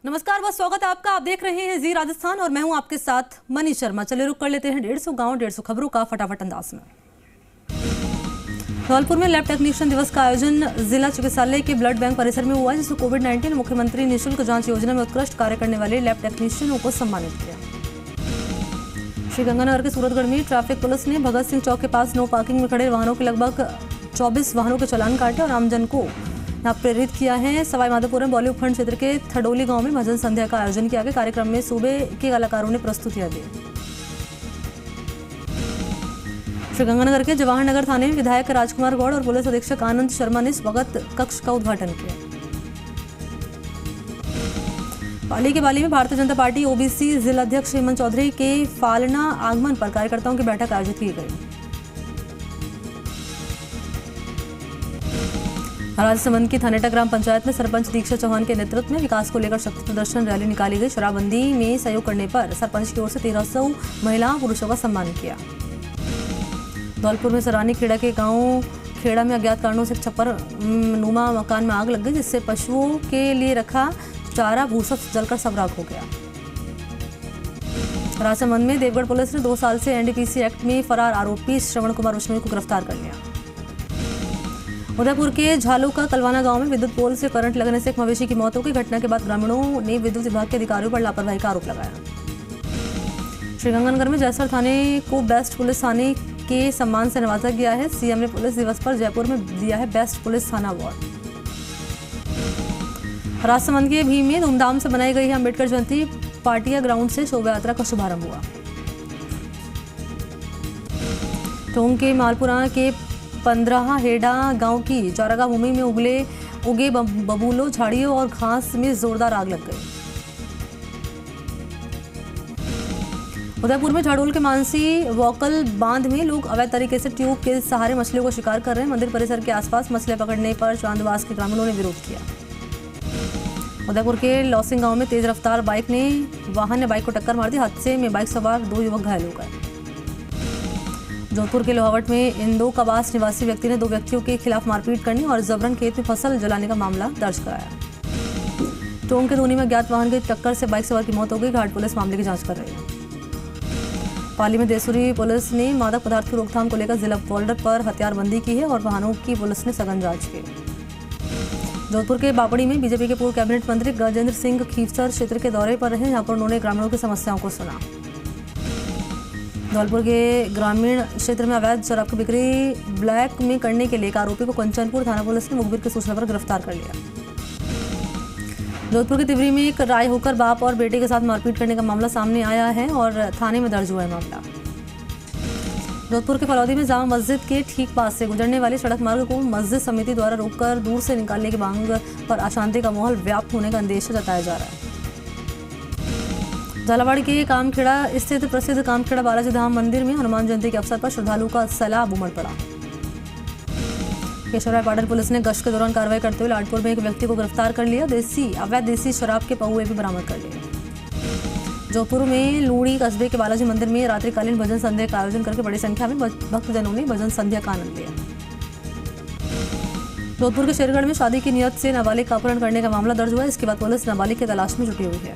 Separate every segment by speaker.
Speaker 1: नमस्कार, बहुत स्वागत है आपका। आप देख रहे हैं जी राजस्थान और मैं हूं आपके साथ मनीष शर्मा। चलिए रुक कर लेते हैं 150 गांव 150 खबरों का फटाफट अंदाज में। धौलपुर में लैब टेक्नीशियन दिवस का आयोजन जिला चिकित्सालय के ब्लड बैंक परिसर में हुआ, जिसमें कोविड-19 मुख्यमंत्री निःशुल्क जांच योजना में उत्कृष्ट कार्य करने वाले लैब टेक्नीशियनों को सम्मानित किया। श्रीगंगानगर के सूरतगढ़ में ट्रैफिक पुलिस ने भगत सिंह चौक के पास नो पार्किंग में खड़े वाहनों के लगभग 24 वाहनों के चालान काटे और आमजन को प्रेरित किया है। सवाई माधोपुर में बॉलीवुड खंड क्षेत्र के थडोली गांव में भजन संध्या का आयोजन किया गया। कार्यक्रम में सूबे के कलाकारों ने प्रस्तुतियां दी। श्रीगंगानगर के जवाहर नगर थाने में विधायक राजकुमार गौड़ और पुलिस अधीक्षक आनंद शर्मा ने स्वागत कक्ष का उद्घाटन किया। पाली के बाली में भारतीय जनता पार्टी ओबीसी जिलाध्यक्ष हेमंत चौधरी के फालना आगमन पर कार्यकर्ताओं की बैठक आयोजित की गई। राजसमंद की थानेटा ग्राम पंचायत में सरपंच दीक्षा चौहान के नेतृत्व में विकास को लेकर शक्ति प्रदर्शन रैली निकाली गई। शराबबंदी में सहयोग करने पर सरपंच की ओर से 1300 महिलाओं पुरुषों का सम्मान किया। धौलपुर में सरानी खेड़ा के गांव खेड़ा में अज्ञात कारणों से छप्पर नुमा मकान में आग लग गई, जिससे पशुओं के लिए रखा चारा भूसा जलकर सबराख हो गया। राजसमंद में देवगढ़ पुलिस ने 2 साल से एनडीपीसी एक्ट में फरार आरोपी श्रवण कुमार बिश्नोई को गिरफ्तार कर लिया। उदयपुर के झालू का कलवाना गांव में विद्युत पोल से करंट लगने से एक मवेशी की मौत हो गई। घटना के बाद ग्रामीणों ने विद्युत विभाग के अधिकारियों पर लापरवाही का आरोप लगाया। श्रीगंगानगर में जयसर थाने को बेस्ट पुलिस थाने के सम्मान से नवाजा गया है। सीएम ने पुलिस दिवस पर जयपुर में दिया है बेस्ट पुलिस थाना अवार्ड। राजसमंद के भीम में धूमधाम से बनाई गई है अम्बेडकर जयंती। पाटिया ग्राउंड से शोभा यात्रा का शुभारंभ हुआ। टोंक के मालपुरा के 15 हेडा गांव की चारागाह भूमि में उगे बबूलों, झाड़ियों और घास में जोरदार आग लग गई। उदयपुर में झाड़ोल के मानसी वोकल बांध में लोग अवैध तरीके से ट्यूब के सहारे मछलियों को शिकार कर रहे हैं। मंदिर परिसर के आसपास मछलियां पकड़ने पर चांदवास के ग्रामीणों ने विरोध किया। उदयपुर के लॉसिंग गांव में तेज रफ्तार वाहन ने बाइक को टक्कर मार दी। हादसे में बाइक सवार 2 युवक घायल हो गए। जोधपुर के लोहावट में इंदो कबास निवासी व्यक्ति ने 2 व्यक्तियों के खिलाफ मारपीट करने और जबरन खेत में फसल जलाने का मामला दर्ज कराया। टोंक के धोनी में अज्ञात वाहन की टक्कर से बाइक सवार की मौत हो गई। घाट पुलिस मामले की जांच कर रही है। पाली में देसुरी पुलिस ने मादक पदार्थ की रोकथाम को लेकर जिला बॉर्डर पर हथियारबंदी की है और वाहनों की पुलिस ने सघन जांच की। जोधपुर के बापड़ी में बीजेपी के पूर्व कैबिनेट मंत्री गजेंद्र सिंह खीवसर क्षेत्र के दौरे पर रहे, जहां पर उन्होंने ग्रामीणों की समस्याओं को सुना। धौलपुर के ग्रामीण क्षेत्र में अवैध शराब की बिक्री ब्लैक में करने के लिए एक आरोपी को कंचनपुर थाना पुलिस ने मुखबिर की सूचना पर गिरफ्तार कर लिया। जोधपुर के तिवरी में एक राय होकर बाप और बेटे के साथ मारपीट करने का मामला सामने आया है और थाने में दर्ज हुआ है मामला। जोधपुर के फलौदी में जामा मस्जिद के ठीक पास से गुजरने वाले सड़क मार्ग को मस्जिद समिति द्वारा रोककर दूर से निकालने की मांग पर अशांति का माहौल व्याप्त होने का अंदेशा जताया जा रहा है। झालावाड़ के कामखेड़ा स्थित प्रसिद्ध कामखेड़ा बालाजी धाम मंदिर में हनुमान जयंती के अवसर पर श्रद्धालुओं का सैलाब उमड़ पड़ा। केशवराय पाटन पुलिस ने गश्त के दौरान कार्रवाई करते हुए लाडपुर में एक व्यक्ति को गिरफ्तार कर लिया। अवैध देसी शराब के पहुए भी बरामद कर लिए। जोधपुर में लूड़ी कस्बे के बालाजी मंदिर में रात्रिकालीन भजन संध्या का आयोजन करके बड़ी संख्या में भक्तजनों ने भजन संध्या का आनंद लिया। जोधपुर के शेरगढ़ में शादी की नियत से नाबालिग का अपहरण करने का मामला दर्ज हुआ। इसके बाद पुलिस नाबालिग की तलाश में जुटी हुई है।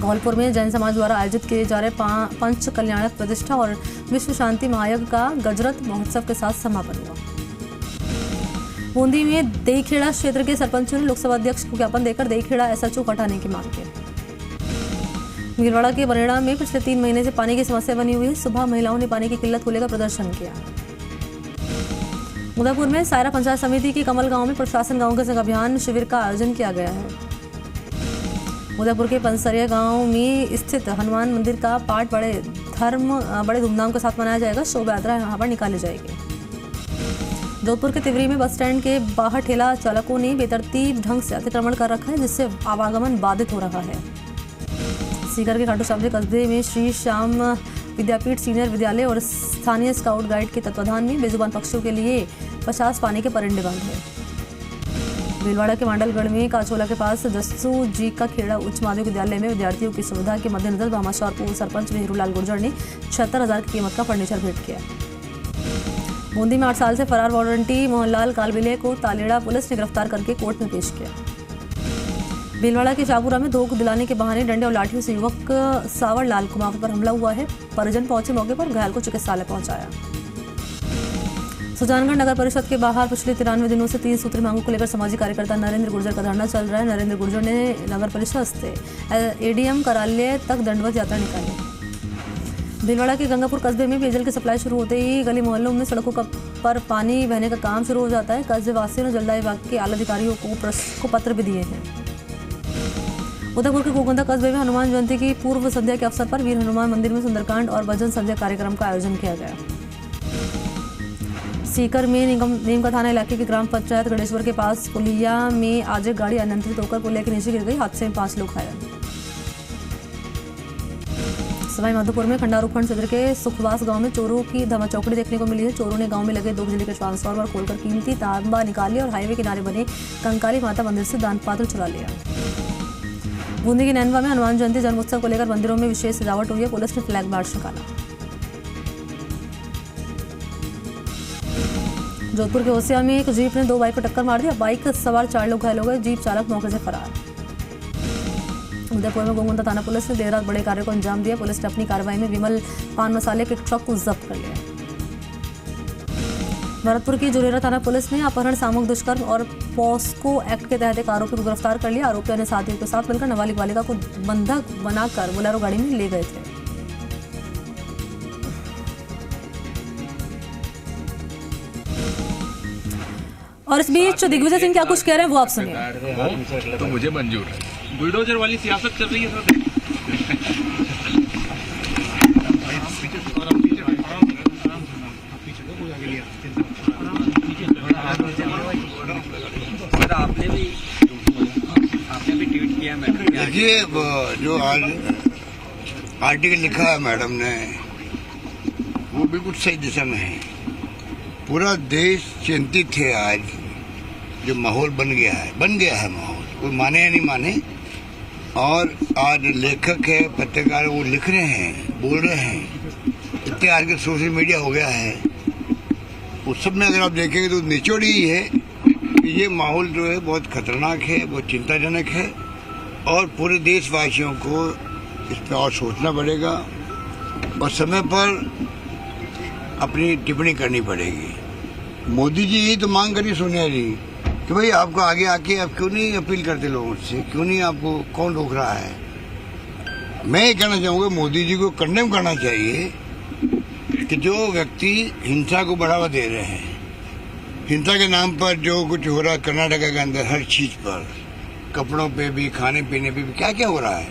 Speaker 1: धौलपुर में जैन समाज द्वारा आयोजित किए जा रहे पंच कल्याणक प्रतिष्ठा और विश्व शांति महायज्ञ का गजरत महोत्सव के साथ समापन हुआ। बूंदी में देईखेड़ा क्षेत्र के सरपंचों ने लोकसभा अध्यक्ष को ज्ञापन देकर देईखेड़ा एसएचओ हटाने की मांग की। मीरवाड़ा के बरेड़ा में पिछले 3 महीने से पानी की समस्या बनी हुई है। सुबह महिलाओं ने पानी की किल्लत को लेकर प्रदर्शन किया। उदयपुर में सायरा पंचायत समिति के कमल गांव में प्रशासन गांव के संग अभियान शिविर का आयोजन किया गया है। उदयपुर के पंसरिया गांव में स्थित हनुमान मंदिर का पाठ बड़े धूमधाम के साथ मनाया जाएगा। शोभा यात्रा यहाँ पर निकाली जाएगी। जोधपुर के तिवरी में बस स्टैंड के बाहर ठेला चालकों ने बेतरतीब ढंग से अतिक्रमण कर रखा है, जिससे आवागमन बाधित हो रहा है। सीकर के खाटू श्याम कस्बे में श्री श्याम विद्यापीठ सीनियर विद्यालय और स्थानीय स्काउट गाइड के तत्वाधान में बेजुबान पक्षियों के लिए 50 पानी के परिंदे बांधे। भीलवाड़ा के मांडलगढ़ में काचोला के पास जस्सू जी का खेड़ा उच्च माध्यमिक विद्यालय में विद्यार्थियों की सुविधा के मद्देनजर भामाशाह पूर्व सरपंच मेहरूलाल गुर्जर ने 76,000 की कीमत का फर्नीचर भेंट किया। बूंदी में 8 साल से फरार वारंटी मोहनलाल कालबिले को तालेड़ा पुलिस ने गिरफ्तार करके कोर्ट में पेश किया। भीलवाड़ा के शाहपुरा में धोख दिलाने के बहाने डंडे और लाठियों से युवक सावर लाल कुमावत पर हमला हुआ है। परिजन पहुंचे मौके पर, घायल को चिकित्सालय पहुंचाया। सुजानगढ़ नगर परिषद के बाहर पिछले 93 दिनों से 3 सूत्री मांगों को लेकर सामाजिक कार्यकर्ता नरेंद्र गुर्जर का धरना चल रहा है। नरेंद्र गुर्जर ने नगर परिषद से एडीएम कार्यालय तक दंडवत यात्रा निकाली। भीलवाड़ा के गंगापुर कस्बे में पेयजल की सप्लाई शुरू होते ही गली मोहल्लों में सड़कों पर पानी बहने का काम शुरू हो जाता है। कस्बे वासियों ने जलदाय विभाग के आला अधिकारियों को पत्र भी दिए हैं। उदयपुर के गोगंदा कस्बे में हनुमान जयंती की पूर्व संध्या के अवसर पर वीर हनुमान मंदिर में सुंदरकांड और भजन संध्या कार्यक्रम का आयोजन किया गया। सीकर में नीमका थाना इलाके की ग्राम पंचायत गणेश्वर के पास पुलिया में आज एक गाड़ी अनियंत्रित होकर पुलिया के नीचे गिर गई। हादसे में 5 लोग घायल। सवाई माधोपुर में खंडारूखंड क्षेत्र के सुखवास गांव में चोरों की धमाचौकड़ी देखने को मिली है। चोरों ने गांव में लगे 2 बिजली के ट्रांसफार्मर खोलकर कीमती तांबा निकाल लिया और हाईवे किनारे बने कंकाली माता मंदिर से दान पात्र चुरा लिया। बूंदी के नैनवा में हनुमान जयंती जन्मोत्सव को लेकर मंदिरों में विशेष सजावट हुई है। पुलिस ने फ्लैग मार्च निकाला। जोधपुर के ओसिया में एक जीप ने 2 बाइक को टक्कर मार दी। बाइक सवार 4 लोग घायल हो गए। जीप चालक मौके से फरार। उदयपुर में गोगंदा थाना पुलिस ने देर रात बड़े कार्य को अंजाम दिया। पुलिस ने अपनी कार्रवाई में विमल पान मसाले के ट्रक को जब्त कर लिया। भरतपुर की जुरेरा थाना पुलिस ने अपहरण, सामूहिक दुष्कर्म और पॉस्को एक्ट के तहत एक आरोपी को गिरफ्तार कर लिया। आरोपी अन्य साथियों के साथ मिलकर नाबालिग बालिका को बंधक बनाकर बोलेरो गाड़ी में ले गए थे। और इस बीच दिग्विजय सिंह क्या कुछ कह रहे हैं वो आप सुनिए।
Speaker 2: तो मुझे मंजूर है। बुलडोजर वाली सियासत चल रही है सर। आपने भी ट्वीट किया मैडम।
Speaker 3: देखिए, जो आज आर्टिकल लिखा है मैडम ने वो बिल्कुल सही दिशा में है। पूरा देश चिंतित है। आज जो माहौल बन गया है माहौल, कोई माने या नहीं माने। और आज लेखक है, पत्रकार, वो लिख रहे हैं, बोल रहे हैं। इतने आज के सोशल मीडिया हो गया है, उस सब में अगर आप देखेंगे तो निचोड़ ही है कि ये माहौल जो है बहुत खतरनाक है, बहुत चिंताजनक है। और पूरे देशवासियों को इस पर और सोचना पड़ेगा और समय पर अपनी टिप्पणी करनी पड़ेगी। मोदी जी यही तो मांग करी सोनिया जी कि भाई आपको आगे आके आप क्यों नहीं अपील करते लोगों से, क्यों नहीं, आपको कौन रोक रहा है। मैं ये कहना चाहूँगा मोदी जी को कंडेम करना चाहिए कि जो व्यक्ति हिंसा को बढ़ावा दे रहे हैं, हिंसा के नाम पर जो कुछ हो रहा है कर्नाटक के अंदर, हर चीज पर, कपड़ों पे भी, खाने पीने पे भी क्या क्या हो रहा है,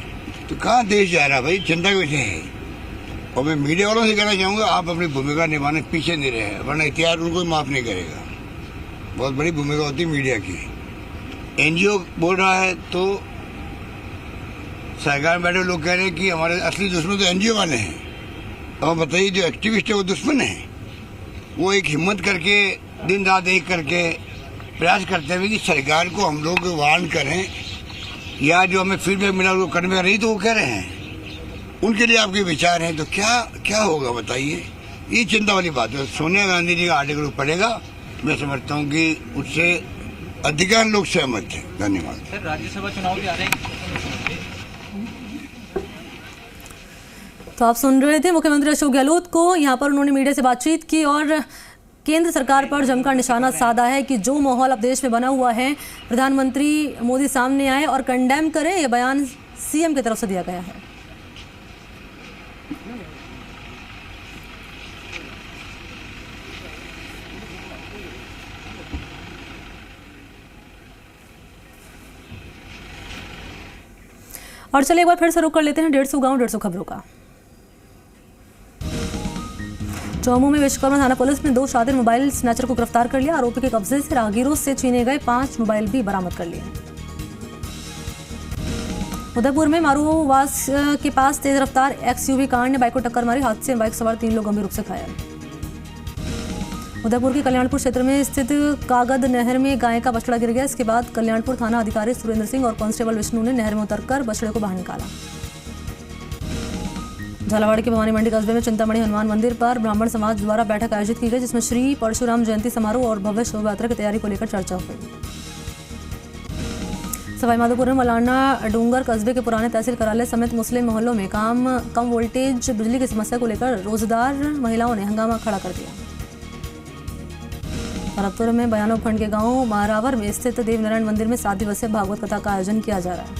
Speaker 3: तो कहाँ देश जा रहा है भाई, चिंता का विषय है। और मैं मीडिया वालों से कहना चाहूँगा आप अपनी भूमिका निभाने पीछे नहीं रहे, वरना इतिहास उनको माफ नहीं करेगा। बहुत बड़ी भूमिका होती है मीडिया की। एनजीओ बोल रहा है तो सरकार में बैठे लोग कह रहे हैं कि हमारे असली दुश्मन तो एनजीओ वाले हैं। और बताइए जो एक्टिविस्ट है वो दुश्मन है। वो एक हिम्मत करके दिन रात एक करके प्रयास करते हुए कि सरकार को हम लोग वार्न करें या जो हमें फीडबैक मिला वो करने का नहीं, तो वो कह रहे हैं उनके लिए आपके विचार हैं। तो क्या क्या होगा बताइए, ये चिंता वाली बात है। सोनिया गांधी जी का आर्टिकल पढ़ेगा, मैं समझता हूँ कि उससे अधिकांश लोग सहमत हैं। धन्यवाद।
Speaker 2: सर, राज्यसभा चुनाव भी आ रहे हैं।
Speaker 1: तो आप सुन रहे थे मुख्यमंत्री अशोक गहलोत को। यहाँ पर उन्होंने मीडिया से बातचीत की और केंद्र सरकार पर जमकर निशाना साधा है कि जो माहौल अब देश में बना हुआ है, प्रधानमंत्री मोदी सामने आए और कंडेम करें। यह बयान सीएम की तरफ से दिया गया है। और चलिए एक बार फिर से रुक कर लेते हैं 150 गांव 150 खबरों का। चौमू में विश्वकर्मा थाना पुलिस ने 2 शातिर मोबाइल स्नैचर को गिरफ्तार कर लिया। आरोपी के कब्जे से राहगीरों से छीने गए 5 मोबाइल भी बरामद कर लिए। उदयपुर में मारूवास के पास तेज रफ्तार एक्सयूवी कार ने बाइक को टक्कर मारी। हादसे में बाइक सवार 3 लोग गंभीर रूप से घायल। उदयपुर के कल्याणपुर क्षेत्र में स्थित कागद नहर में गाय का बछड़ा गिर गया। इसके बाद कल्याणपुर थाना अधिकारी सुरेंद्र सिंह और कांस्टेबल विष्णु ने नहर में उतरकर बछड़े को बाहर निकाला। झालावाड़ के भवानी मंडी कस्बे में चिंतामणि हनुमान मंदिर पर ब्राह्मण समाज द्वारा बैठक आयोजित की गई, जिसमें श्री परशुराम जयंती समारोह और भव्य शोभा यात्रा की तैयारी को लेकर चर्चा हुई। सवाईमाधोपुर में मलाना डूंगर कस्बे के पुराने तहसील कार्यालय समेत मुस्लिम मोहल्लों में कम वोल्टेज बिजली की समस्या को लेकर रोजगार महिलाओं ने हंगामा खड़ा कर दिया। भरतपुर में बयानो खंड के गांव मारावर में स्थित देवनारायण मंदिर में 7 दिवसीय भागवत कथा का आयोजन किया जा रहा है।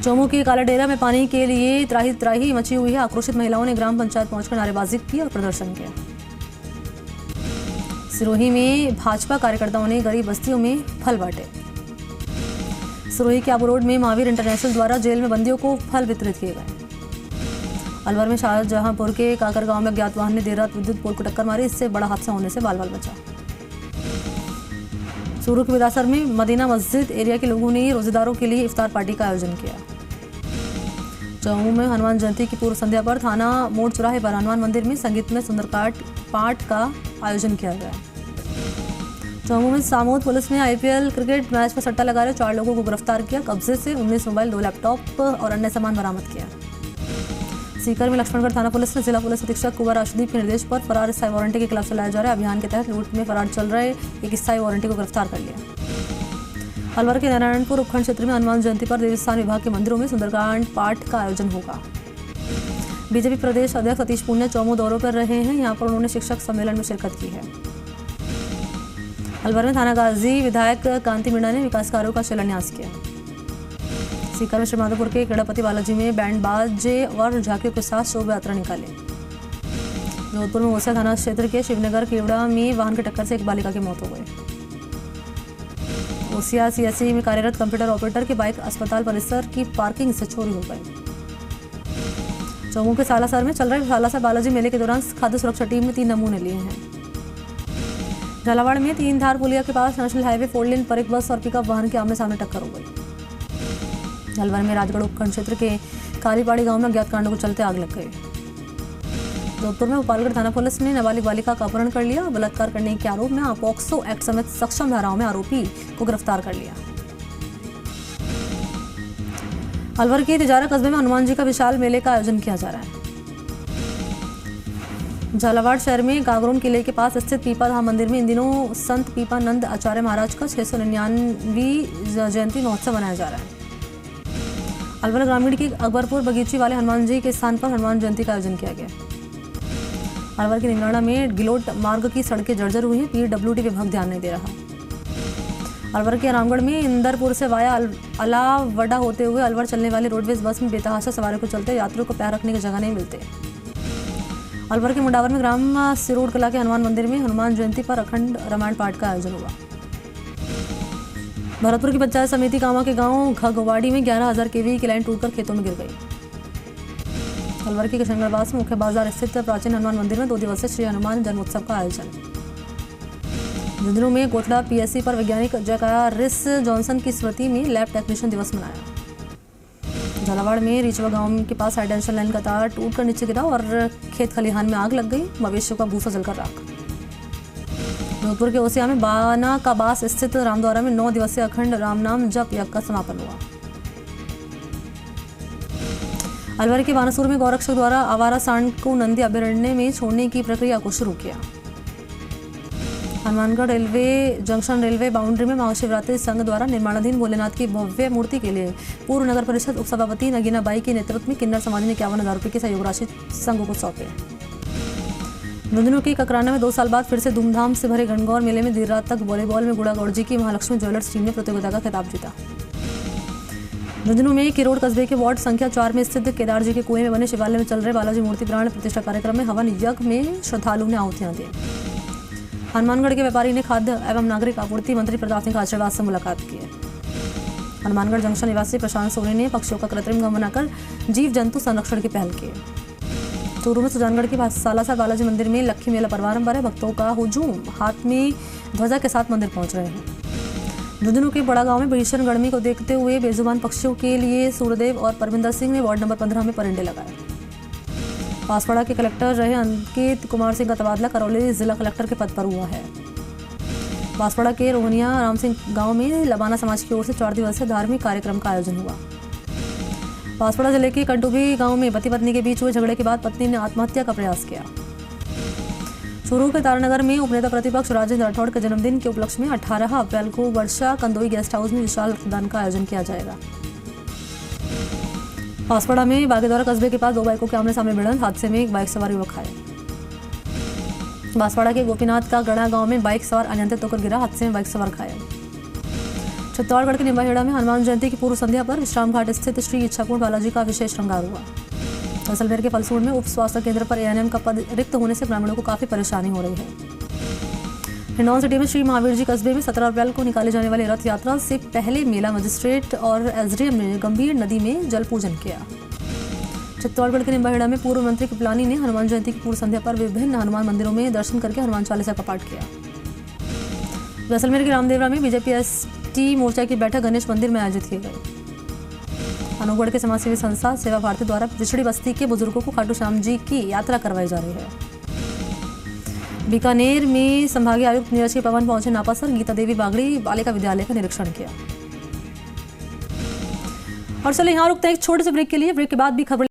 Speaker 1: चौमू के कालाडेरा में पानी के लिए त्राही मची हुई है। आक्रोशित महिलाओं ने ग्राम पंचायत पहुंचकर नारेबाजी की और प्रदर्शन किया। सिरोही में भाजपा कार्यकर्ताओं ने गरीब बस्तियों में फल बांटे। सिरोही के आबू रोड में महावीर इंटरनेशनल द्वारा जेल में बंदियों को फल वितरित किए गए। अलवर में शाहजहांपुर के काकर गांव में अज्ञात वाहन ने देर रात विद्युत पोल को टक्कर मारी। इससे बड़ा हादसा होने से बाल बचा। सूरू के बिदासर में मदीना मस्जिद एरिया के लोगों ने रोजेदारों के लिए इफ्तार पार्टी का आयोजन किया। चौमू में हनुमान जयंती की पूर्व संध्या पर थाना मोड़ चौराहे पर हनुमान मंदिर में संगीतमय सुंदरकांड पाठ का आयोजन किया गया। चौमू में सामोद पुलिस ने आईपीएल क्रिकेट मैच में सट्टा लगा रहे 4 लोगों को गिरफ्तार किया। कब्जे से 19 मोबाइल, 2 लैपटॉप और अन्य सामान बरामद किया। सीकर में लक्ष्मणगढ़ थाना पुलिस ने जिला पुलिस अधीक्षक कुंवर आशुदीप के निर्देश पर फरार स्थायी वारंटी के खिलाफ चलाए जा रहे अभियान के तहत लूट में फरार चल रहे एक स्थायी वारंटी को गिरफ्तार कर लिया। अलवर के नारायणपुर उपखंड क्षेत्र में हनुमान जयंती पर देवस्थान विभाग के मंदिरों में सुंदरकांड पाठ का आयोजन होगा। बीजेपी प्रदेश अध्यक्ष सतीश पुनिया चौमू दौरों पर रहे हैं। यहाँ पर उन्होंने शिक्षक सम्मेलन में शिरकत की है। अलवर में थाना गाजी विधायक कांति मीणा ने विकास कार्यों का शिलान्यास किया। सीकर में श्रीमाधोपुर के क्रीड़ापति बालाजी में बैंड बाजे और झांकियों के साथ शोभा यात्रा निकाली। जोधपुर में ओसिया थाना क्षेत्र के शिवनगर केवड़ा में वाहन की टक्कर से एक बालिका की मौत हो गई। ओसिया सीएससी में कार्यरत कंप्यूटर ऑपरेटर की बाइक अस्पताल परिसर की पार्किंग से चोरी हो गई। चौमू के सालासर में चल रहे सालासर बालाजी मेले के दौरान खाद्य सुरक्षा टीम ने 3 नमूने लिए हैं। झालावाड़ में 3 धार पुलिया के पास नेशनल हाईवे 4 लेन पर एक बस और पिकअप वाहन के आमने सामने टक्कर हो गई। अलवर में राजगढ़ उपखंड क्षेत्र के कालीपाड़ी गांव में अज्ञात कांडों को चलते आग लग गई। जोधपुर में गोपालगढ़ थाना पुलिस ने नाबालिग बालिका का अपहरण कर लिया। बलात्कार करने के आरोप में पॉक्सो एक्ट समेत सक्षम धाराओं में आरोपी को गिरफ्तार कर लिया। अलवर के तिजारा कस्बे में हनुमान जी का विशाल मेले का आयोजन किया जा रहा है। झालावाड़ शहर में गागरोन किले के पास स्थित पीपा धाम मंदिर में इन दिनों संत पीपानंद आचार्य महाराज का 699वीं जयंती महोत्सव मनाया जा रहा है। अलवर ग्रामीण के अकबरपुर बगीची वाले हनुमान जी के स्थान पर हनुमान जयंती का आयोजन किया गया। अलवर के निंगाड़ा में गिलोट मार्ग की सड़कें जर्जर हुई हैं। पीडब्ल्यूडी विभाग ध्यान नहीं दे रहा। अलवर के रामगढ़ में इंदरपुर से वाया अलावड़ा होते हुए अलवर चलने वाली रोडवेज बस में बेतहाशा सवारी को चलते यात्रियों को पैर रखने की जगह नहीं मिलते। अलवर के मुंडावर में ग्राम सिरोड कला के हनुमान मंदिर में हनुमान जयंती पर अखंड रामायण पाठ का आयोजन हुआ। भरतपुर की पंचायत समिति कामा के गांव घगवाड़ी में 11,000 केवी की लाइन टूटकर खेतों में गिर गई। अलवर के किशनगढ़वास में मुख्य बाजार स्थित प्राचीन हनुमान मंदिर में 2 दिवसीय श्री हनुमान जन्मोत्सव का आयोजन। झुंझुनू में कोटला पीएससी पर वैज्ञानिक जैकारिस जॉनसन की स्मृति में लैब टेक्नीशियन दिवस मनाया। झालावाड़ में रिचवा गांव के पास हाईटेंशन लाइन का तार टूटकर नीचे गिरा और खेत खलिहान में आग लग गई। मवेशियों का भूसा जलकर राख। जोधपुर के ओसिया में बाना का बास स्थित रामद्वारा में 9 दिवसीय अखंड रामनाम जप यज्ञ का समापन हुआ। अलवर के बानासुर में गौरक्षक द्वारा आवारा सांड को नंदी अभयारण्य में छोड़ने की प्रक्रिया को शुरू किया। Hanumangarh railway junction railway boundary में महाशिवरात्रि संघ द्वारा निर्माणाधीन भोलेनाथ की भव्य मूर्ति के लिए पूर्व नगर परिषद उपसभापति नगीना बाई के नेतृत्व में किन्नर समाज ने 51,000 रुपये की सहयोग राशि संघ को सौंपे। झुंझुनू के ककराना में 2 साल बाद फिर से धूमधाम से भरे गणगौर मेले में देर रात तक वॉलीबॉल में गुड़ागौड़ जी की महालक्ष्मी ज्वेलर्स टीम ने प्रतियोगिता का खिताब जीता। झुंझुनू में किरोड़ कस्बे के वार्ड संख्या 4 में स्थित केदार जी के कुएं में बने शिवालय में चल रहे बालाजी मूर्ति प्राण प्रतिष्ठा कार्यक्रम में हवन यज्ञ में श्रद्धालुओं ने आहुतियां दी। हनुमानगढ़ के व्यापारी ने खाद्य एवं नागरिक आपूर्ति मंत्री प्रताप सिंह खाचरवास से मुलाकात की। हनुमानगढ़ जंक्शन निवासी प्रशांत सोनी ने पक्षियों का कृत्रिम गम बनाकर जीव जंतु संरक्षण की पहल की। चूरू में सुजानगढ़ के सालासर बालाजी मंदिर में लक्खी मेला परवारंबार है। भक्तों का हुजूम हाथ में ध्वजा के साथ मंदिर पहुंच रहे हैं। झुंझुनू के बड़ा गांव में भीषण गर्मी को देखते हुए बेजुबान पक्षियों के लिए सूर्यदेव और परमिंदर सिंह ने वार्ड नंबर 15 में परिंदे लगाए। बांसवाड़ा के कलेक्टर रहे अंकित कुमार सिंह का तबादला करौली जिला कलेक्टर के पद पर हुआ है। बांसवाड़ा के रोहनिया राम सिंह गांव में लबाना समाज की ओर से 4 दिवसीय धार्मिक कार्यक्रम का आयोजन हुआ। बांसवाड़ा जिले के कंटुबी गांव में पति पत्नी के बीच हुए झगड़े के बाद पत्नी ने आत्महत्या का प्रयास किया। चूरू के तारानगर में उपनेता प्रतिपक्ष राजेंद्र राठौड़ के जन्मदिन के उपलक्ष्य में 18 अप्रैल को वर्षा कंदोई गेस्ट हाउस में विशाल रक्तदान का आयोजन किया जाएगा। बांसवाड़ा में बागेदौरा कस्बे के पास दो बाइकों के आमने सामने भिड़ंत, हादसे में एक बाइक सवार युवक घायल। बांसवाड़ा के गोपीनाथ का गड़ा गांव में बाइक सवार अनियंत्रित होकर गिरा, हादसे में बाइक सवार घायल। छत्तीसगढ़ के निम्बाहेड़ा में हनुमान जयंती की पूर्व संध्या पर विश्राम घाट स्थित श्री इच्छापुर बालाजी का विशेष श्रृंगार हुआ। जैसलमेर के फलसूर में उप स्वास्थ्य केंद्र पर एएनएम का पद रिक्त होने से ग्रामीणों को काफी परेशानी हो रही है। हिंडौन सिटी में श्री महावीर जी कस्बे में 17 अप्रैल को निकाली जाने वाली रथ यात्रा से पहले मेला मजिस्ट्रेट और एसडीएम ने गंभीर नदी में जल पूजन किया। छत्तीसगढ़ के निम्बाहेड़ा में पूर्व मंत्री कृपलानी ने हनुमान जयंती की पूर्व संध्या पर विभिन्न हनुमान मंदिरों में दर्शन करके हनुमान चालीसा का पाठ किया। जैसलमेर के रामदेवरा में बीजेपी एसटी मोर्चा की बैठक गणेश मंदिर में आयोजित की गई। अनूपगढ़ के समाजसेवी संस्था सेवा भारती द्वारा पिछड़ी बस्ती के बुजुर्गों को खाटू श्याम जी की यात्रा करवाई जा रही है। बीकानेर में संभागीय आयुक्त नीरज के पवन पहुंचे नापासर, गीता देवी बागड़ी बालिका विद्यालय का निरीक्षण किया। और चलिए यहाँ रुकते हैं एक छोटे से ब्रेक के लिए। ब्रेक के बाद भी खबर